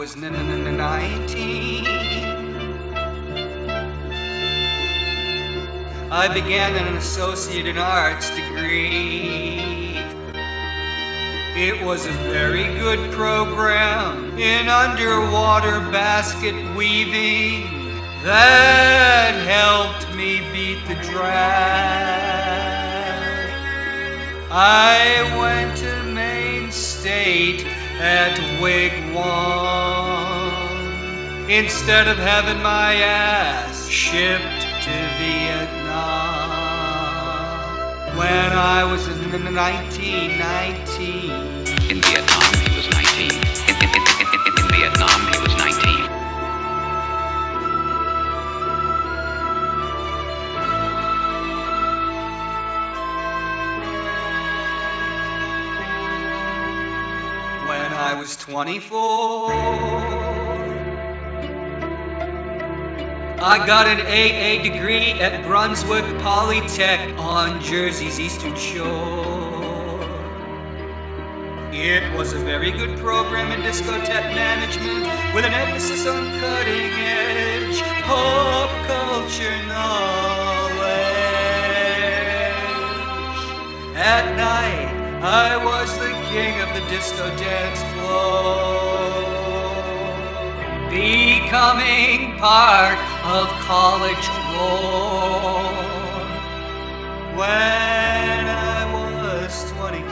was 19, I began an associate in arts degree. It was a very good program in underwater basket weaving that helped me beat the drag. I went to Maine State at Wigwam instead of having my ass shipped to Vietnam. When I was in 1919. In Vietnam, he was 19. In Vietnam, he was 19. When I was 24, I got an AA degree at Brunswick Polytech on Jersey's Eastern Shore. It was a very good program in discotheque management with an emphasis on cutting edge pop culture knowledge. At night, I was the king of the disco dance floor, becoming part of college lore. When I was 24.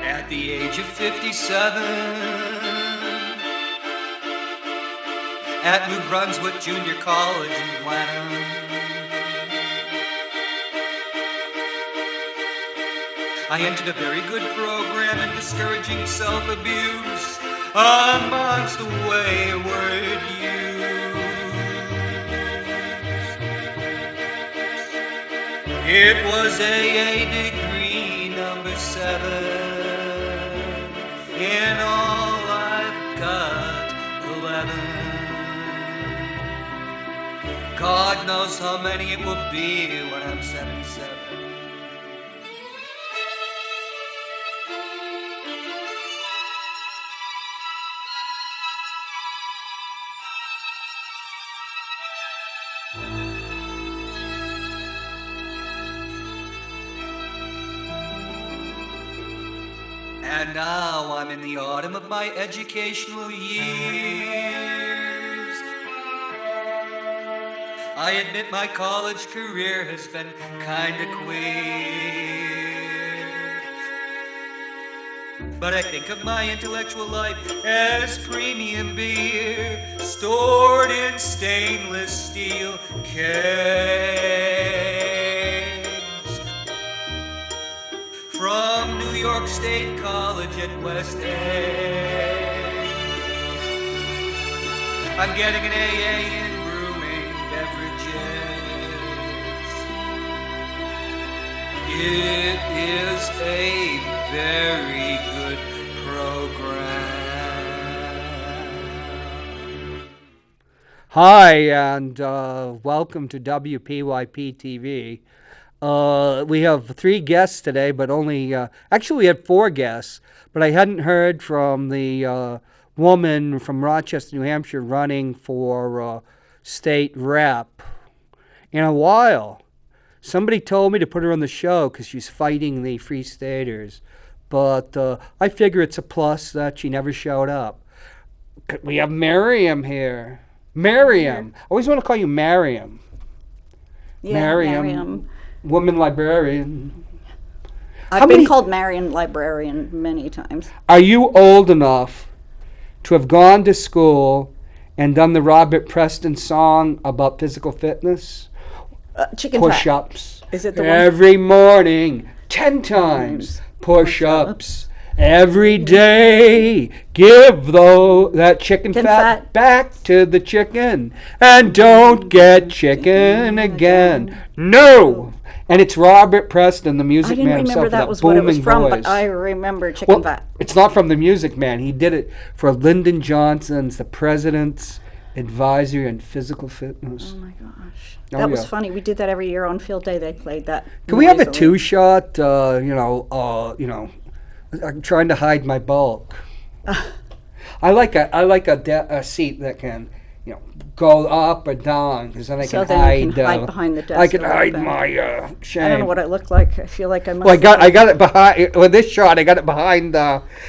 At the age of 57, at New Brunswick Junior College in Glenham, I entered a very good program in discouraging self-abuse amongst the wayward youth. It was AA degree number 7. In all, I've got 11. God knows how many it will be when I'm 77. And now I'm in the autumn of my educational years. I admit my college career has been kinda queer, but I think of my intellectual life as premium beer stored in stainless steel kegs from New York State College at West End. I'm getting an AA in brewing beverages. It is a very good program. Hi, and welcome to Wpyp-Tv. We have 3 guests today, but only, actually we had 4 guests, but I hadn't heard from the woman from Rochester, New Hampshire running for state rep in a while. Somebody told me to put her on the show because she's fighting the Free Staters, but I figure it's a plus that she never showed up. We have Miriam here. Miriam. I always want to call you Miriam. Yeah, Miriam. Woman librarian. I've been called Marian librarian many times. Are you old enough to have gone to school and done the Robert Preston song about physical fitness? Chicken Push-ups. fat. Is it the one? Every morning, 10 times. Push-ups. Every day, give that chicken fat back to the chicken. And don't get chicken again. No! And it's Robert Preston, the I Music didn't Man himself, remember with that was what it was booming from, voice. but I remember Chicken Well, Fat. it's not from the Music Man. He did it for Lyndon Johnson's The President's Advisory on Physical Fitness. Oh my gosh. Oh, That was yeah. funny. We did that every year on field day. They played that. Can we have a noisily. two-shot? I'm trying to hide my bulk. I like a seat that can, go up or down, because then I So can then hide. you can hide behind the desk I can a little hide bit. my shame. I don't know what I look like. I feel like I must. Well, I got it behind. With this shot, I got it behind.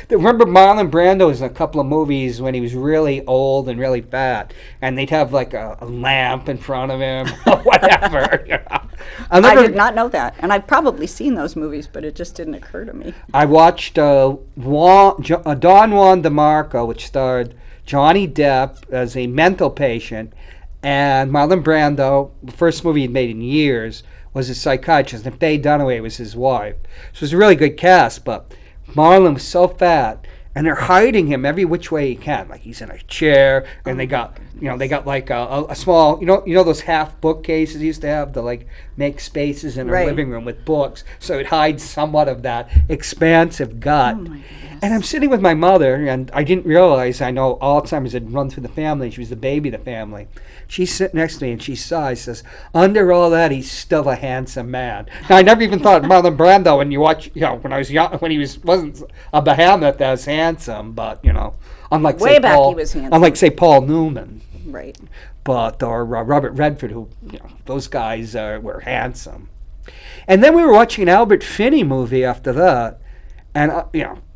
Remember Marlon Brando was in a couple of movies when he was really old and really fat, and they'd have like a lamp in front of him, or whatever. I did not know that, and I've probably seen those movies, but it just didn't occur to me. I watched Don Juan DeMarco, which starred Johnny Depp as a mental patient, and Marlon Brando. The first movie he'd made in years was a psychiatrist, and Faye Dunaway was his wife. So it was a really good cast, but Marlon was so fat, and they're hiding him every which way he can. Like he's in a chair, and they got like a small, those half bookcases he used to have to like make spaces in a Right. living room with books, so it hides somewhat of that expansive gut. Oh my goodness. And I'm sitting with my mother, and I didn't realize, I know Alzheimer's had run through the family. She was the baby of the family. She's sitting next to me, and she sighs, says, under all that, he's still a handsome man. Now, I never even thought Marlon Brando, when you watch, when I was young, when he wasn't a behemoth as handsome, but, unlike, Way say, back Paul, he was handsome. unlike, say, Paul Newman, Right. or Robert Redford, who, those guys were handsome. And then we were watching an Albert Finney movie after that, and,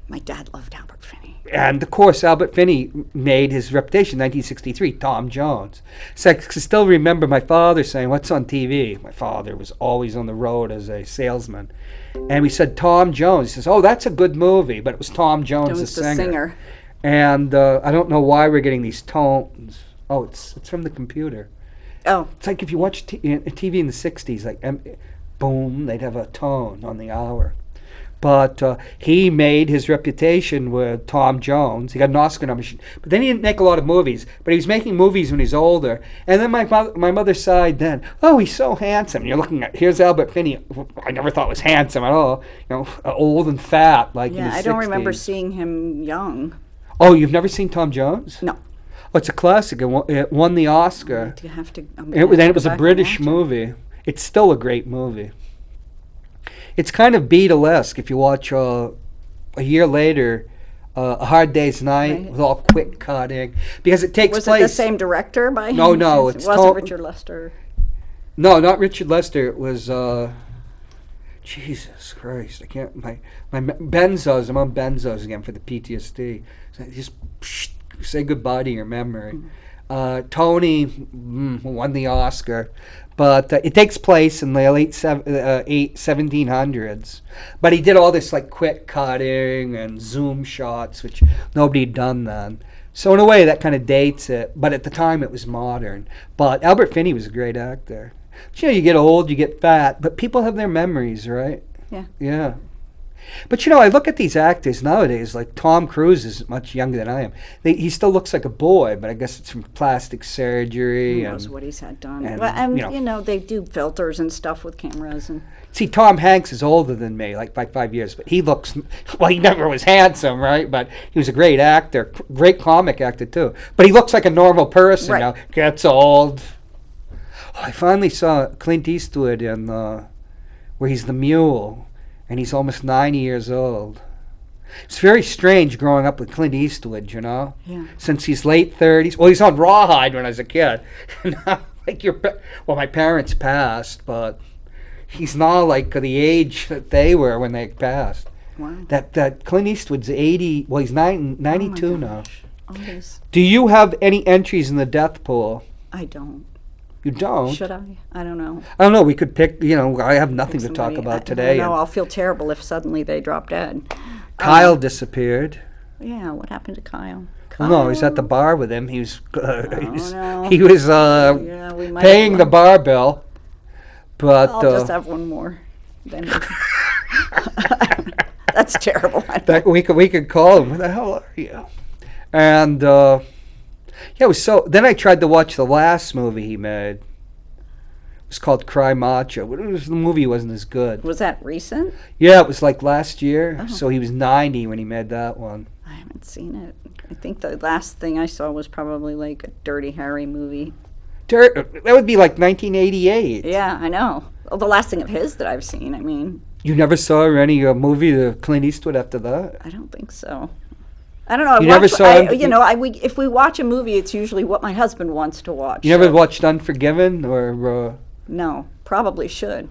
My dad loved Albert Finney. and of course, Albert Finney made his reputation in 1963, Tom Jones. So I can still remember my father saying, "What's on TV?" My father was always on the road as a salesman. And we said, Tom Jones. He says, "Oh, that's a good movie." But it was Tom Jones, Jones the singer. And I don't know why we're getting these tones. Oh, it's from the computer. Oh, It's like if you watch TV in the 60s, like, boom, they'd have a tone on the hour. But he made his reputation with Tom Jones. He got an Oscar nomination. But then he didn't make a lot of movies. But he was making movies when he was older. And then my mother sighed then, "Oh, he's so handsome." And you're looking at, here's Albert Finney. I never thought was handsome at all. Old and fat, like in yeah. his I don't 60s. remember seeing him young. Oh, you've never seen Tom Jones? No. Oh, it's a classic. It won the Oscar. You have to. It was a British movie. It's still a great movie. It's kind of Beatlesque if you watch a year later, A Hard Day's Night, Right. with all quick cutting, because it takes Was place. it the same director by him? No, It it's wasn't to- Richard Lester. No, not Richard Lester. It was Jesus Christ! I can't. My benzos. I'm on benzos again for the PTSD. So just say goodbye to your memory. Tony won the Oscar, but it takes place in the late 1700s. But he did all this like quick cutting and zoom shots, which nobody had done then. So in a way, that kind of dates it. But at the time, it was modern. But Albert Finney was a great actor. But, you get old, you get fat, but people have their memories, right? Yeah. Yeah. But I look at these actors nowadays, like Tom Cruise is much younger than I am. He still looks like a boy, but I guess it's from plastic surgery. Who knows what he's had done? and, And they do filters and stuff with cameras and. See, Tom Hanks is older than me, like by 5 years, but he looks, well, he never was handsome, right? But he was a great actor, great comic actor too. But he looks like a normal person Right. now. Gets old. Oh, I finally saw Clint Eastwood in where he's the mule, and he's almost 90 years old. It's very strange growing up with Clint Eastwood, Yeah. since he's late 30s. Well, he's on Rawhide when I was a kid. My parents passed, but he's now like the age that they were when they passed. Wow. That Clint Eastwood's 80, well, he's 92 now. Oh, yes. Do you have any entries in the death pool? I don't. You don't? Should I? I don't know. I don't know. We could pick, I have nothing to talk Somebody- about today. No, and I'll feel terrible if suddenly they drop dead. Kyle disappeared. Yeah, what happened to Kyle? Well, no, he was at the bar with him. He was, no. he was Yeah, we might paying have the bar bill. But I'll just have one more. Then that's terrible. that we could call him. Where the hell are you? And it was so. Then I tried to watch the last movie he made, was called Cry Macho. The movie wasn't as good. Was that recent? Yeah, it was like last year. So he was 90 when he made that one. I haven't seen it. I think the last thing I saw was probably like a Dirty Harry movie. That would be like 1988. Yeah, I know. Well, the last thing of his that I've seen, I mean. You never saw any movie of Clint Eastwood after that? I don't think so. I don't know. You never saw him? If we watch a movie, it's usually what my husband wants to watch. You never watched Unforgiven or? No, probably should.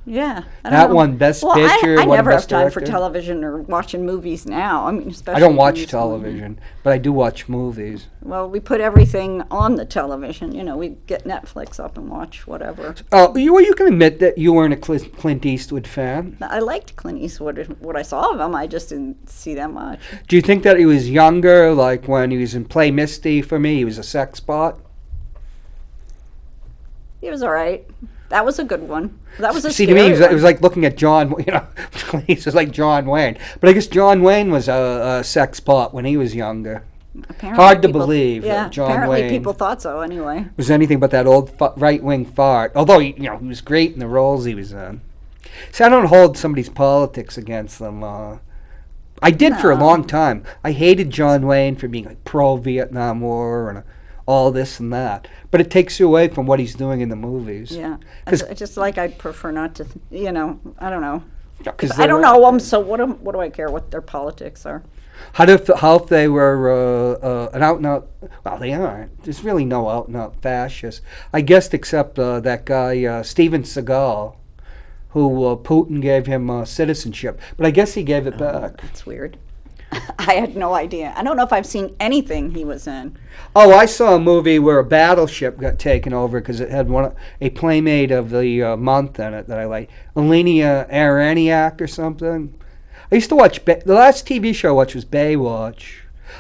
Yeah, I don't that know. one, Best Picture. I never have Best time for Director. television or watching movies now. I mean, especially. I don't watch television, but I do watch movies. Well, we put everything on the television. You know, we get Netflix up and watch whatever. Oh, you can admit that you weren't a Clint Eastwood fan. I liked Clint Eastwood. What I saw of him, I just didn't see that much. Do you think that he was younger, like when he was in Play Misty? For me, he was a sex bot. He was all right. That was a good one. That was a See, scary to me, one. it was like looking at John. He was like John Wayne. But I guess John Wayne was a sex bot when he was younger. Apparently Hard to people- believe Yeah, that John apparently Wayne people thought so anyway. was anything but that old right-wing fart. Although he was great in the roles he was in. See, I don't hold somebody's politics against them. I did for a No. long time. I hated John Wayne for being like pro-Vietnam War and all this and that. But it takes you away from what he's doing in the movies. Yeah, 'Cause- I just like I prefer not to. I don't know. 'Cause I don't they're- know them, so what do I care what their politics are? How if they were an out and out? Well, they aren't. There's really no out and out fascists, I guess, except that guy Steven Seagal, who Putin gave him citizenship. But I guess he gave it back. That's weird. I had no idea. I don't know if I've seen anything he was in. Oh, I saw a movie where a battleship got taken over because it had a Playmate of the Month in it that I like, Alenia Araniak or something. I used to watch the last TV show I watched was Baywatch.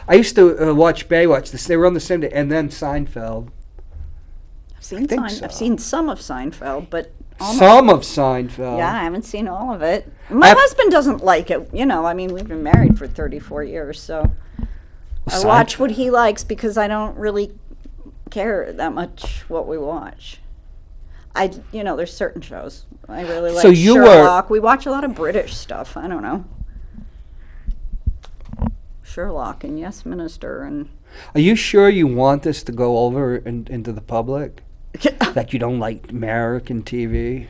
I used to watch Baywatch. They were on the same day, and then Seinfeld. I've seen some of Seinfeld, but Some of Seinfeld. yeah, I haven't seen all of it. My husband doesn't like it. I mean, we've been married for 34 years, so I watch what he likes because I don't really care that much what we watch. There's certain shows I really like. So you Sherlock. We watch a lot of British stuff. I don't know. Sherlock and Yes Minister and. Are you sure you want this to go over into the public? That you don't like American TV?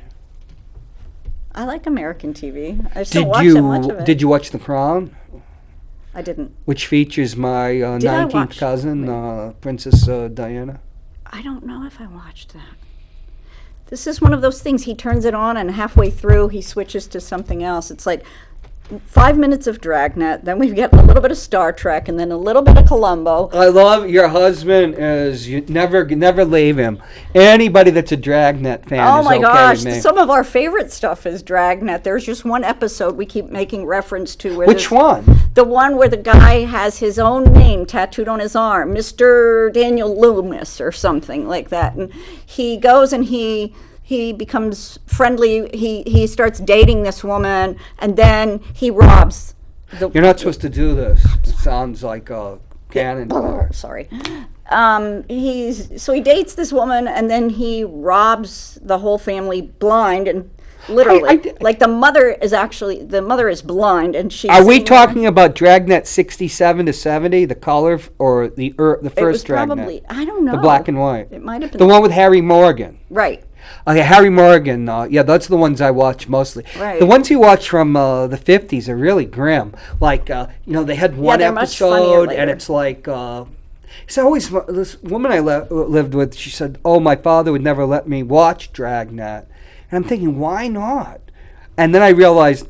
I like American TV. I still watch so much of it. Did you watch The Crown? I didn't. Which features my 19th cousin, Princess Diana. I don't know if I watched that. This is one of those things. He turns it on, and halfway through, he switches to something else. It's like 5 minutes of Dragnet, then we get a little bit of Star Trek, and then a little bit of Columbo. I love your husband. You never leave him. Anybody that's a Dragnet fan Oh is my okay gosh, with me. some of our favorite stuff is Dragnet. There's just one episode we keep making reference to. Where Which one? The one where the guy has his own name tattooed on his arm, Mr. Daniel Loomis or something like that. And he goes and he becomes friendly. He starts dating this woman, and then he robs. You're not supposed to do this. It sounds like a cannon. Sorry. He dates this woman, and then he robs the whole family blind, and literally, like the mother is blind, and she's. Are we talking about Dragnet 67 to 70, the color, or the first It was Dragnet? probably, I don't know. The black and white. It might have been The one with Harry Morgan. right. Harry Morgan, yeah, that's the ones I watch mostly. Right. The ones you watch from the 50s are really grim. Like, they had one they're much funnier episode, later. and it's like, it's always, this woman I lived with, she said, oh, my father would never let me watch Dragnet. And I'm thinking, why not? And then I realized,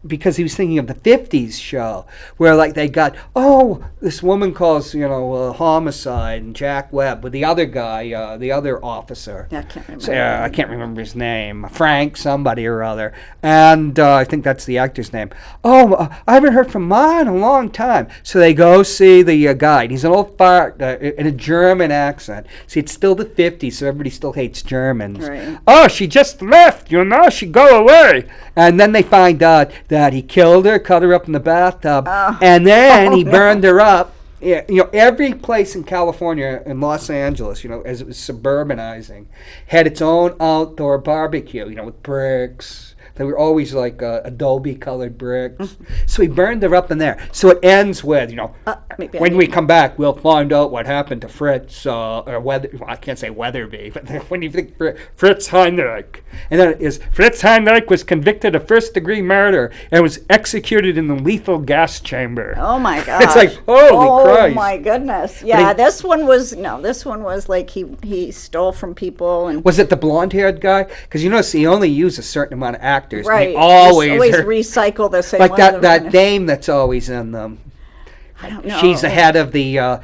because he was thinking of the 50s show, where like they got, this woman calls, homicide, and Jack Webb with the other guy, the other officer. Yeah, I can't remember. So, I can't remember his name. Frank somebody or other. And I think that's the actor's name. I haven't heard from Ma in a long time. So they go see the guy. He's an old fart in a German accent. See, it's still the 50s, so everybody still hates Germans. Right. Oh, she just left, she go away. And then they find out that he killed her, cut her up in the bathtub, and then he burned her up Yeah, every place in California and Los Angeles, as it was suburbanizing, had its own outdoor barbecue, with bricks. They were always like adobe colored bricks. So we burned her up in there. So it ends with, when we come back, we'll find out what happened to Fritz, or I can't say Weatherby, but when you think Fritz Heinrich. And then it is, Fritz Heinrich was convicted of first-degree murder and was executed in the lethal gas chamber. Oh, my gosh. It's like, holy Christ. Oh, my goodness. Yeah, this one was like he stole from people. And was it the blonde-haired guy? Because he only used a certain amount of actors. Right. Always recycle the same like one. that dame that's always in them. I don't know. She's the head of the.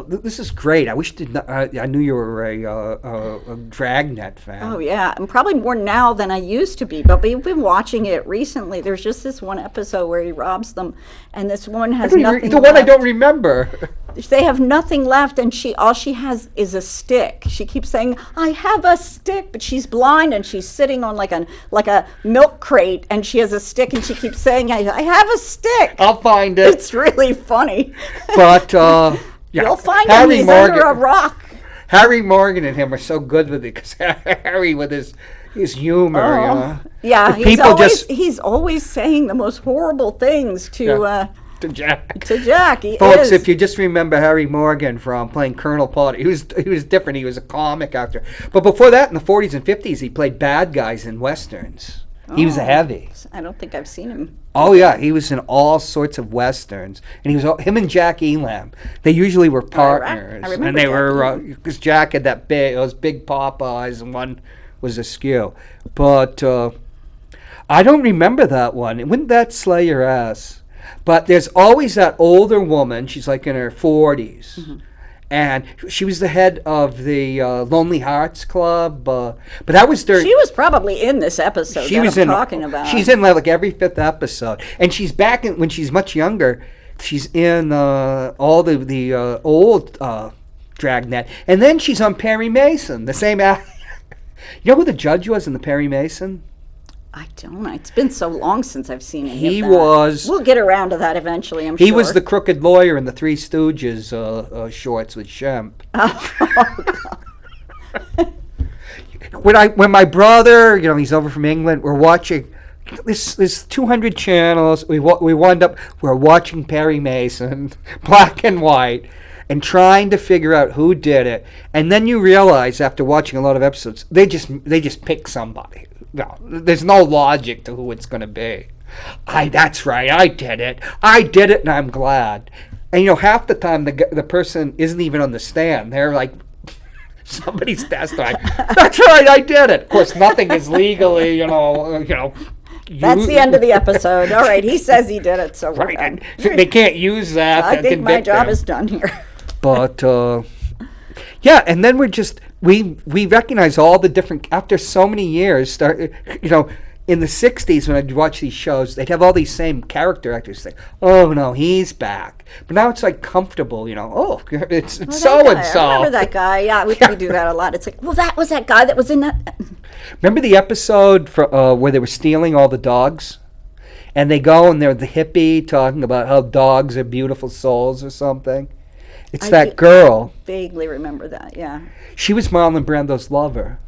This is great. I I knew you were a Dragnet fan. Oh yeah, I'm probably more now than I used to be. But we've been watching it recently. There's just this one episode where he robs them, and this woman has nothing. The one I don't remember. They have nothing left, and all she has is a stick. She keeps saying, "I have a stick," but she's blind, and she's sitting on like a milk crate, and she has a stick, and she keeps saying, "I have a stick." I'll find it. It's really funny. But yeah. You'll find him. He's under a rock. Harry Morgan and him are so good with it because Harry with his humor, Yeah, he's always saying the most horrible things to Jack. To Jack, folks. If you just remember Harry Morgan from playing Colonel Potter, he was different. He was a comic actor, but before that, in the 40s and 50s, he played bad guys in westerns. He was a heavy. I don't think I've seen him. Oh yeah, he was in all sorts of westerns, and he was him and Jack Elam. They usually were partners, I remember and they Jack were because Jack had those big pop eyes, and one was askew. But I don't remember that one. Wouldn't that slay your ass? But there's always that older woman. She's like in her 40s. Mm-hmm. And she was the head of the Lonely Hearts Club, but that was during. She was probably in this episode. I'm talking about. She's in like every 5th episode, and she's back when she's much younger. She's in all the old Dragnet, and then she's on Perry Mason, the same. You know who the judge was in the Perry Mason? I don't. It's been so long since I've seen it. He was. We'll get around to that eventually. I'm sure. He was the crooked lawyer in the Three Stooges shorts with Shemp. When my brother, he's over from England, we're watching. There's 200 channels. We're watching Perry Mason, black and white, and trying to figure out who did it. And then you realize after watching a lot of episodes, they just pick somebody. No, there's no logic to who it's going to be. That's right, I did it, and I'm glad. And half the time the person isn't even on the stand. They're like, somebody's testifying. That's right, I did it. Of course, nothing is legally, That's the end of the episode. All right, he says he did it, so we're done. They can't use that. I think my job is done here. But yeah, and then we recognize all the different, after so many years, in the 60s when I'd watch these shows, they'd have all these same character actors say, oh no, he's back. But now it's like comfortable, it's so-and-so. I remember that guy. Yeah, we do that a lot. It's like, well, that was that guy that was in that. Remember the episode where they were stealing all the dogs? And they go and they're the hippie talking about how dogs are beautiful souls or something? It's that girl. Vaguely remember that, yeah. She was Marlon Brando's lover.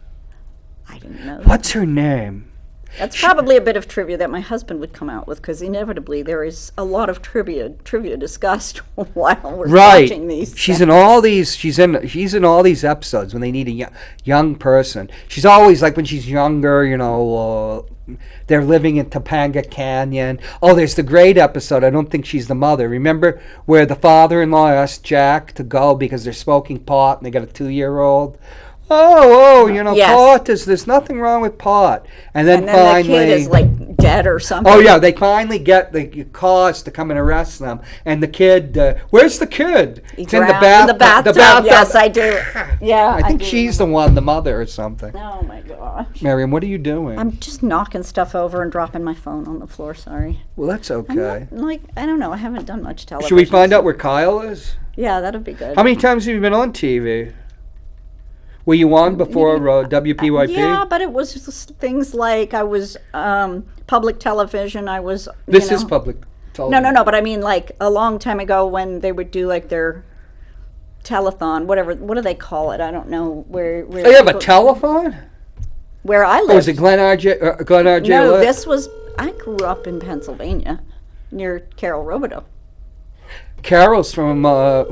I didn't know that. What's her name? That's probably a bit of trivia that my husband would come out with, because inevitably there is a lot of trivia discussed while we're watching these. She's in all these. She's in all these episodes when they need a young person. She's always like when she's younger, they're living in Topanga Canyon. Oh, there's the great episode. I don't think she's the mother. Remember where the father-in-law asked Jack to go because they're smoking pot and they got a 2-year-old? Yes. Pot there's nothing wrong with pot. And then finally, the kid is like dead or something. Oh yeah, they finally get the cause to come and arrest them. And the kid, where's the kid? It's in the bathtub. Yes, I do. Yeah, I think she's the one, the mother or something. Oh my gosh. Miriam, what are you doing? I'm just knocking stuff over and dropping my phone on the floor. Sorry. Well, that's okay. I don't know. I haven't done much television. Should we find out where Kyle is? Yeah, that'll be good. How many times have you been on TV? Were you on before WPYP? Yeah, but it was just things like I was public television. I was. This is public No. But I mean, like a long time ago when they would do like their telethon, whatever. What do they call it? I don't know. Where They have a telethon? Where I live. Oh, is it Glen RJ? No, this was. I grew up in Pennsylvania, near Carroll Robidoux. Carol's from near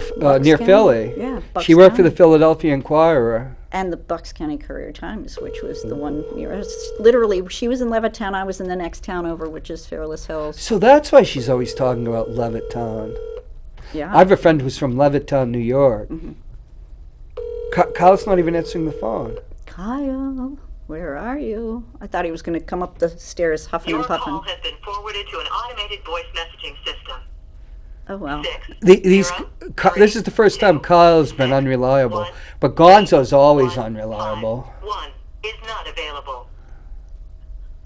County? Philly. Yeah, Bucks She worked for the County. Philadelphia Inquirer. And the Bucks County Courier-Times, which was the one near us. Literally, she was in Levittown, I was in the next town over, which is Fairless Hills. So that's why she's always talking about Levittown. Yeah. I have a friend who's from Levittown, New York. Kyle's not even answering the phone. Kyle, where are you? I thought he was going to come up the stairs huffing Your and puffing. call has been forwarded to an automated voice messaging system. Oh, well. This is the first time Kyle's been unreliable, but Gonzo's always unreliable. 1 is not available.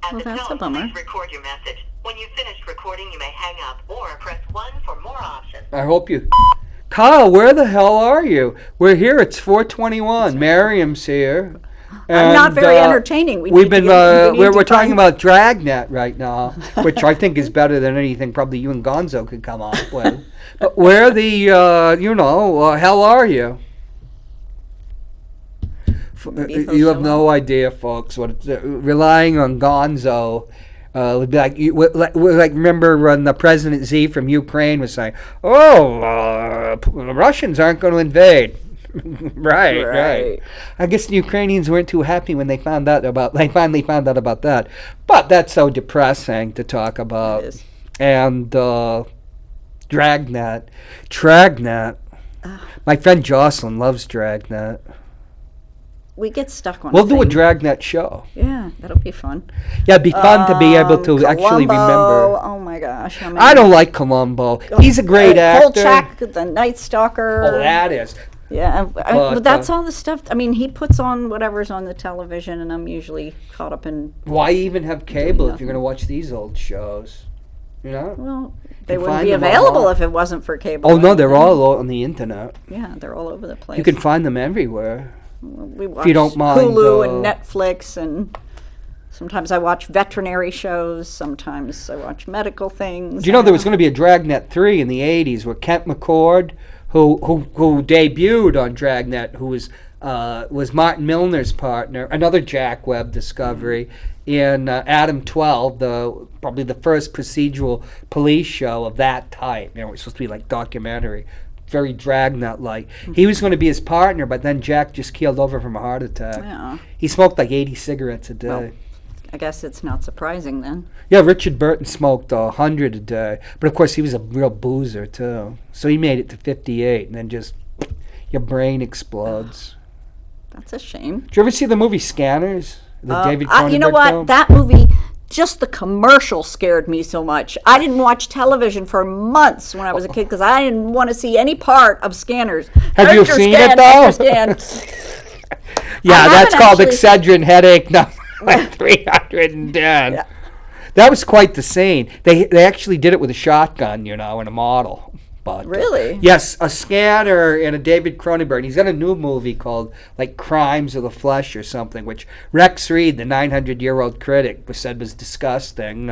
At Well, the that's a tone, bummer. please record your message. When you've finished recording, you may hang up or press 1 for more options. I hope you... Kyle, where the hell are you? We're here. It's 4:21. Miriam's here. I'm not And, very entertaining. We We've need been to get- we need we're to talking find- about Dragnet right now, which I think is better than anything probably you and Gonzo could come up with. But where the hell are you? Maybe he'll You have show no idea, folks. What it's, relying on Gonzo would be like remember when the President Z from Ukraine was saying, the Russians aren't going to invade. Right. I guess the Ukrainians weren't too happy when they finally found out about that. But that's so depressing to talk about. It is. And Dragnet. My friend Jocelyn loves Dragnet. We get stuck on We'll do a thing. Dragnet show. Yeah, that'll be fun. Yeah, it'd be fun to be able to actually Columbo, remember. Oh my gosh. I don't like Columbo. He's a great actor. Kolchak, the Night Stalker. Oh, that is. Yeah, But, but that's all the stuff. I mean, he puts on whatever's on the television, and I'm usually caught up in. Why even have cable if you're going to watch these old shows? You know? Well, they You wouldn't find be them available online. if it wasn't for cable. Oh, no, they're all on the internet. Yeah, they're all over the place. You can find them everywhere. We watch you don't mind, Hulu and Netflix, and sometimes I watch veterinary shows. Sometimes I watch medical things. Do you know there was going to be a Dragnet 3 in the 80s where Kent McCord, who debuted on Dragnet, who was Martin Milner's partner, another Jack Webb discovery, in Adam 12, probably the first procedural police show of that type. You know, it was supposed to be like documentary, very Dragnet-like. He was going to be his partner, but then Jack just keeled over from a heart attack. Yeah. He smoked like 80 cigarettes a day. Well, I guess it's not surprising then. Yeah, Richard Burton smoked 100 a day, but of course he was a real boozer too. So he made it to 58, and then just your brain explodes. That's a shame. Did you ever see the movie Scanners? The David Cronenberg You know what? film? That movie, just the commercial scared me so much. I didn't watch television for months when I was a kid because I didn't want to see any part of Scanners. Have you Extra seen scan, it though? extra scan. Yeah, I that's haven't called actually- Excedrin headache number 310. Yeah. That was quite the scene. They actually did it with a shotgun, you know, and a model. But, Really? Yes, a scanner and a David Cronenberg. He's got a new movie called like Crimes of the Flesh or something, which Rex Reed, the 900-year-old critic, said was disgusting.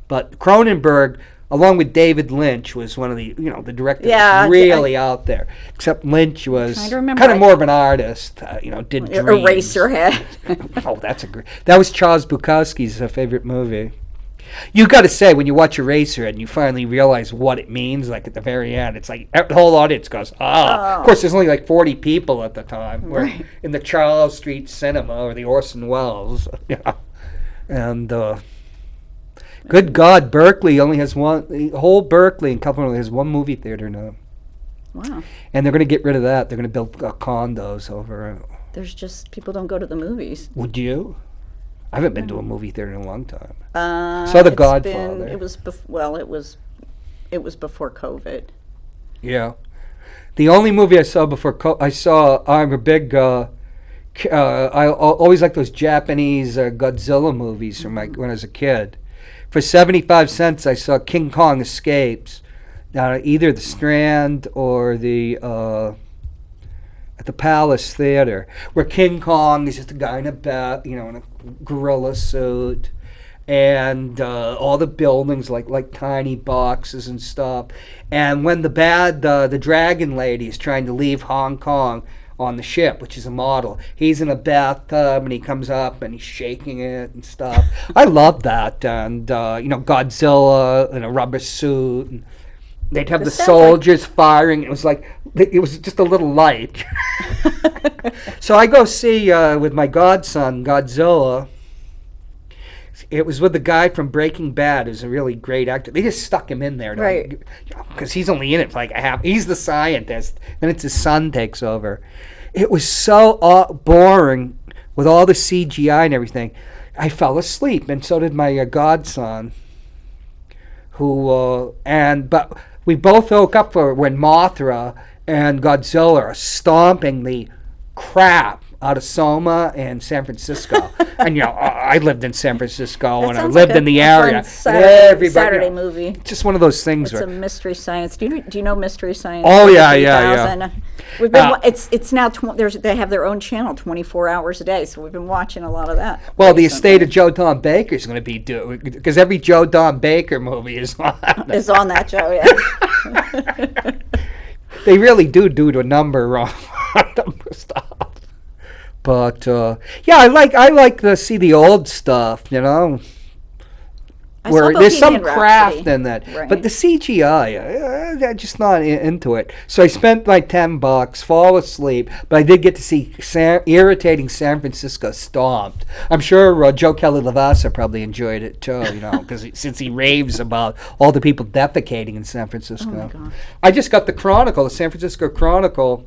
But Cronenberg, along with David Lynch, was one of the the directors Yeah, really out there. Except Lynch was trying to remember. kind of more of an artist. Did Dreams. Eraserhead. Oh, that's a great. That was Charles Bukowski's favorite movie. You got to say, when you watch Eraserhead and you finally realize what it means, like at the very end, it's like the whole audience goes, "Ah!" Of course, there's only like 40 people at the time. We're Right. in the Charles Street Cinema or the Orson Welles, and good God, Berkeley only has one. The whole Berkeley in California only has one movie theater now, Wow. and they're going to get rid of that. They're going to build condos over it. There's just, people don't go to the movies. Would you? I haven't been to a movie theater in a long time. Saw The Godfather. It was it was before COVID. Yeah. The only movie I saw before I'm a big I always liked those Japanese Godzilla movies from when I was a kid. For 75 cents I saw King Kong Escapes, either the Strand or at the Palace Theater, where King Kong is just a guy in a in a gorilla suit, and all the buildings like tiny boxes and stuff. And when the dragon lady is trying to leave Hong Kong on the ship, which is a model, he's in a bathtub and he comes up and he's shaking it and stuff. I love that. And Godzilla in a rubber suit, and they'd have the soldiers firing. It was just a little light. So I go see with my godson Godzilla. It was with the guy from Breaking Bad, who's a really great actor. They just stuck him in there, right? Because he's only in it for like a half. He's the scientist. Then it's his son takes over. It was so boring with all the CGI and everything. I fell asleep, and so did my godson. But we both woke up for when Mothra and Godzilla are stomping the crap out of Soma and San Francisco. And I lived in San Francisco and I lived in the area. Saturday movie. Just one of those things. It's a Mystery Science. Do you know Mystery Science? Oh yeah. We've been. It's now. They have their own channel, 24 hours a day. So we've been watching a lot of that. Well, the estate of Joe Don Baker is going to be doing, because every Joe Don Baker movie is on that show. Yeah. They really do a number on stuff. But I like to see the old stuff, where there's some craft in that. Right. But the CGI, I'm just not into it. So I spent like $10, fall asleep, but I did get to see irritating San Francisco stomped. I'm sure Joe Kelly Lavassa probably enjoyed it too, because since he raves about all the people defecating in San Francisco. Oh my gosh. I just got the San Francisco Chronicle.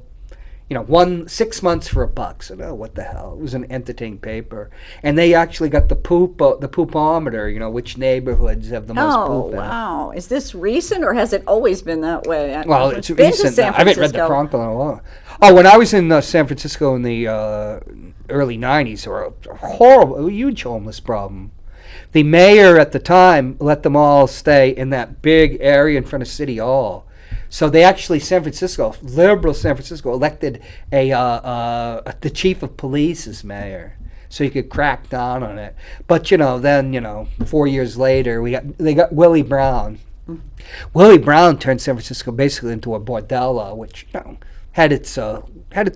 6 months for $1. So, what the hell? It was an entertaining paper, and they actually got the poopometer. Which neighborhoods have the most poop. Oh wow! Is this recent or has it always been that way? Well, it's recent. I haven't read the Chronicle in a while. Oh, when I was in San Francisco in the early '90s, there was a huge homeless problem. The mayor at the time let them all stay in that big area in front of City Hall. So they actually, liberal San Francisco, elected the chief of police as mayor, so you could crack down on it. But then 4 years later, they got Willie Brown. Willie Brown turned San Francisco basically into a bordello, which had its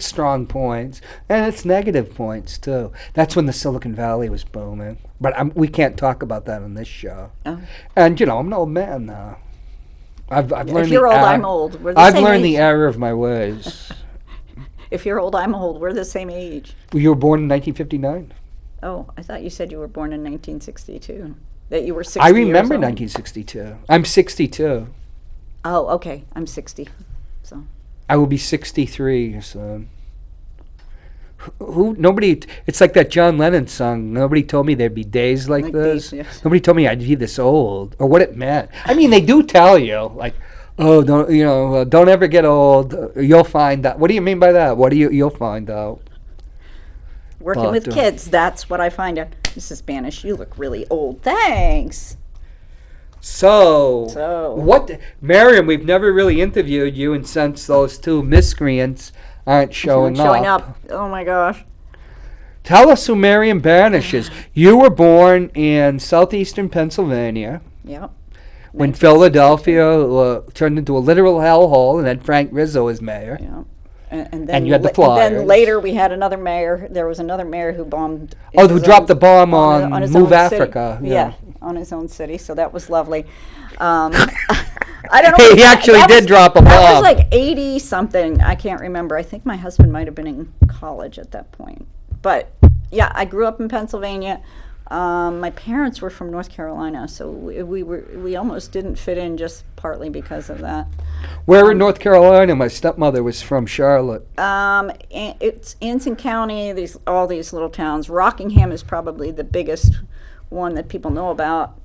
strong points and its negative points too. That's when the Silicon Valley was booming. But we can't talk about that on this show. Oh. And I'm an old man now. I've learned. If you're old, I'm old. I've learned the error of my ways. If you're old, I'm old. We're the same age. You were born in 1959. Oh, I thought you said you were born in 1962. That you were 60 I remember years old. 1962. I'm 62. Oh, okay. I'm 60. So. I will be 63 soon. Nobody. It's like that John Lennon song. Nobody told me there'd be days like this. These, yes. Nobody told me I'd be this old, or what it meant. I mean, they do tell you, like, oh, don't ever get old. You'll find out. What do you mean by that? You'll find out. Working with kids, that's what I find out. Mrs. Spanish, you look really old. Thanks. So what, Miriam? We've never really interviewed you, and since those two miscreants aren't showing up. Oh my gosh. Tell us who Miriam Banish is. You were born in southeastern Pennsylvania. Yep. When Philadelphia turned into a literal hellhole and had Frank Rizzo as mayor. Yeah. And then you had the Flyers. And then later we had another mayor. There was another mayor who bombed. Who dropped the bomb on Move Africa. Yeah, on his own city. So that was lovely. I don't know. He actually did drop a bomb. That was like 80 something. I can't remember. I think my husband might have been in college at that point. But yeah, I grew up in Pennsylvania. My parents were from North Carolina, so we almost didn't fit in just partly because of that. Where in North Carolina? My stepmother was from Charlotte. It's Anson County. All these little towns. Rockingham is probably the biggest one that people know about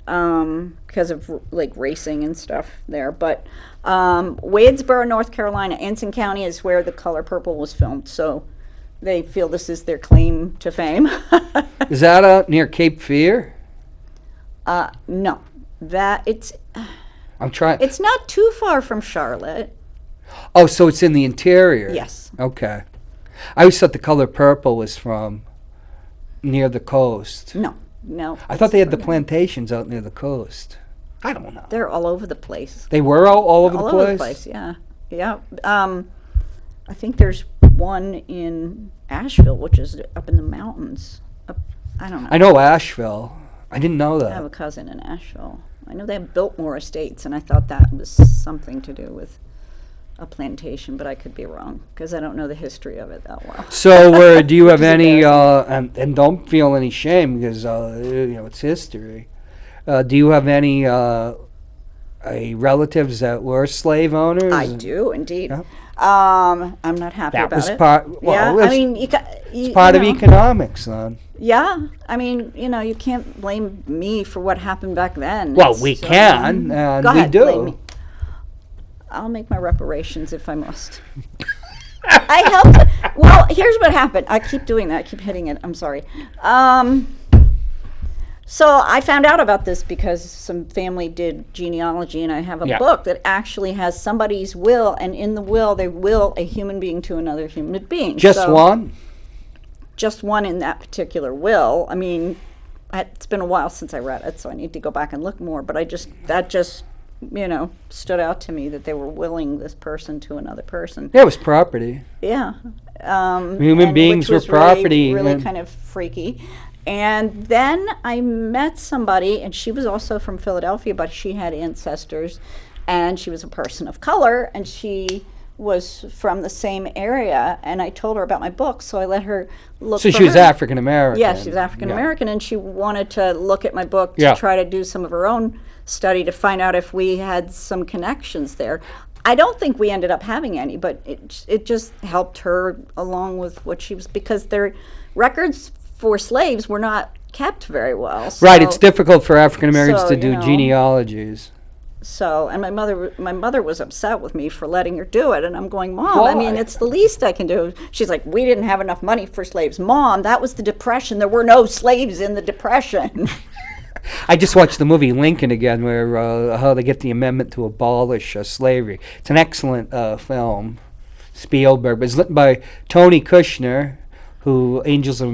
because of like racing and stuff there. But Wadesboro, North Carolina, Anson County is where The Color Purple was filmed. So they feel this is their claim to fame. Is that out near Cape Fear? No, it's. I'm trying. It's not too far from Charlotte. Oh, so it's in the interior. Yes. Okay. I always thought The Color Purple was from near the coast. No, No. I thought they had the plantations out near the coast. I don't know. They're all over the place. They were all over All the over place? the place, yeah. Yeah. I think there's one in Asheville, which is up in the mountains. I don't know. I know Asheville. I didn't know I have that. a cousin in Asheville. I know they have Biltmore Estates, and I thought that was something to do with a plantation, but I could be wrong because I don't know the history of it that well. So, do you have Which is any, embarrassing. and don't feel any shame because, it's history. Do you have any relatives that were slave owners? I do indeed. Yeah. I'm not happy That about was it. part, well, yeah, I it's mean, part of economics, then. Yeah, I mean, you can't blame me for what happened back then. Well, It's, we can, and go we ahead, blame do. me. I'll make my reparations if I must. I helped. Well, here's what happened. I keep doing that. I keep hitting it. I'm sorry. So I found out about this because some family did genealogy, and I have a Yeah. book that actually has somebody's will, and in the will they will a human being to another human being. Just So- one? Just one in that particular will. I mean, it's been a while since I read it, so I need to go back and look more. But that just stood out to me that they were willing this person to another person. Yeah, it was property. Yeah. Human and beings which was were property, Really and- kind of freaky. And then I met somebody, and she was also from Philadelphia, but she had ancestors, and she was a person of color, and she was from the same area. And I told her about my book, so I let her look. So for she was her. African American. Yeah, she was African American, and she wanted to look at my book to Yeah. try to do some of her own study to find out if we had some connections there. I don't think we ended up having any, but it just helped her along with what she was, because their records for slaves were not kept very well. Right, so- it's difficult for African Americans so, to do you know. genealogies. So, and my mother was upset with me for letting her do it, and I'm going, Mom, I mean, Why? it's the least I can do. She's like, we didn't have enough money for slaves. Mom, that was the Depression. There were no slaves in the Depression. I just watched the movie Lincoln again, where how they get the amendment to abolish slavery. It's an excellent film. Spielberg, but it's written by Tony Kushner, who Angels in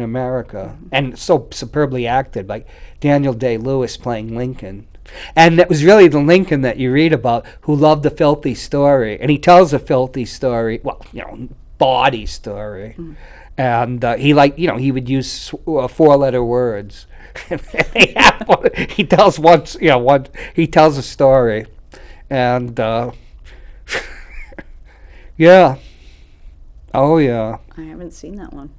America, and so superbly acted by Daniel Day-Lewis playing Lincoln. And it was really the Lincoln that you read about who loved a filthy story, and he tells a filthy story, well, bawdy story, and he would use four-letter words. He tells he tells a story, and yeah, oh yeah. I haven't seen that one.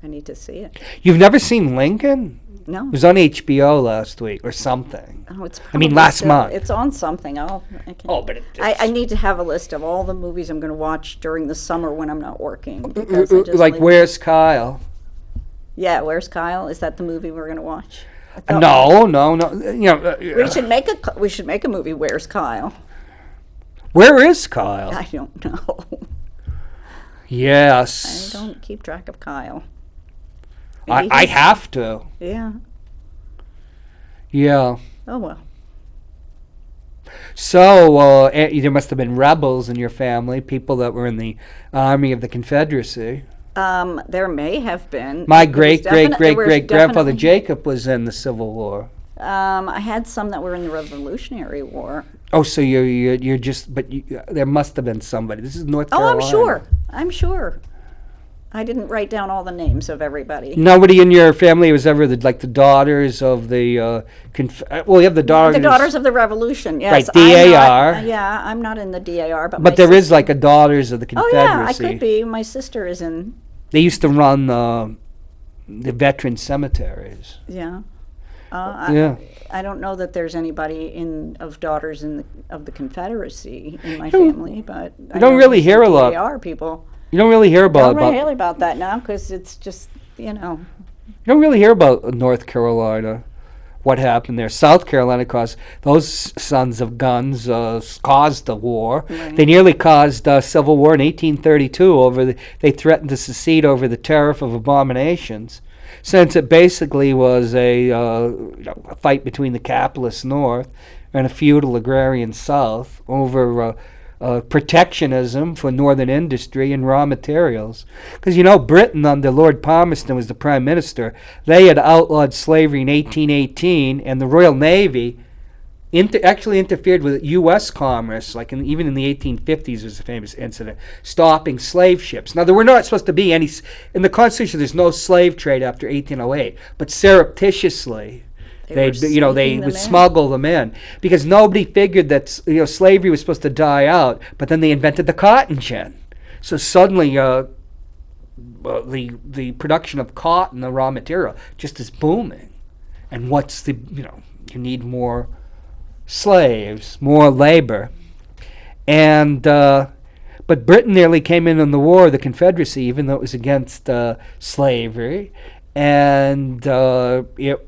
I need to see it. You've never seen Lincoln? No. It was on HBO last week or something. Oh, it's I mean, probably last still- month. It's on something. I can, Oh, but I need to have a list of all the movies I'm going to watch during the summer when I'm not working. because I just like, leave- Where's Kyle? Yeah, Where's Kyle? Is that the movie we're going to watch? I thought No. We should make a movie. Where's Kyle? Where is Kyle? I don't know. Yes. I don't keep track of Kyle. I Maybe he's- have to. Yeah. Yeah. Oh well. So, there must have been rebels in your family, people that were in the Army of the Confederacy. There may have been. My There was great-great-great-great-grandfather definitely- Jacob was in the Civil War. I had some that were in the Revolutionary War. Oh, so you're just, but there must have been somebody. This is North Oh, Carolina. I'm sure. I didn't write down all the names of everybody. Nobody in your family was ever the daughters of the, well, you have the daughters. The Daughters of the Revolution, yes. Right, DAR. I'm not in the DAR, but But my there is sister- like a Daughters of the Oh Confederacy. yeah, I could be. My sister is in. They used to run the veteran cemeteries. Yeah. Yeah. I don't know that there's anybody of daughters of the Confederacy in my family, but I don't know really there's hear a some lot. DAR people. You don't really hear I about, don't really hear about that now because it's just you don't really hear about North Carolina, what happened there. South Carolina caused, those sons of guns caused the war. Right. They nearly caused Civil War in 1832 they threatened to secede over the Tariff of Abominations, since it basically was a fight between the capitalist North and a feudal agrarian South over protectionism for northern industry and raw materials. Because, Britain under Lord Palmerston was the prime minister. They had outlawed slavery in 1818, and the Royal Navy actually interfered with U.S. commerce, even in the 1850s was a famous incident, stopping slave ships. Now, there were not supposed to be any, in the Constitution there's no slave trade after 1808, but surreptitiously they would smuggle them in, because nobody figured that slavery was supposed to die out. But then they invented the cotton gin, so suddenly the production of cotton, the raw material, just is booming. And what's you need more slaves, more labor, and but Britain nearly came in on the war of the Confederacy, even though it was against slavery, and it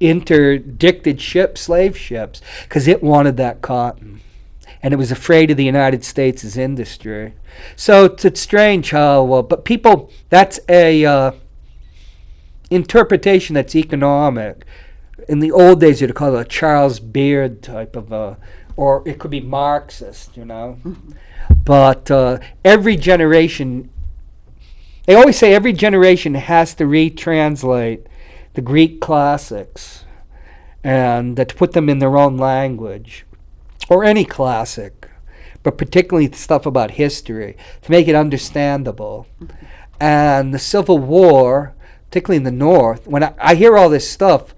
interdicted slave ships, because it wanted that cotton, and it was afraid of the United States' industry. So it's strange how, but people, that's a interpretation that's economic. In the old days, you'd call it a Charles Beard type of, or it could be Marxist, Mm-hmm. But every generation, they always say every generation has to retranslate the Greek classics and to put them in their own language, or any classic, but particularly stuff about history, to make it understandable. Mm-hmm. And the Civil War, particularly in the North, when I hear all this stuff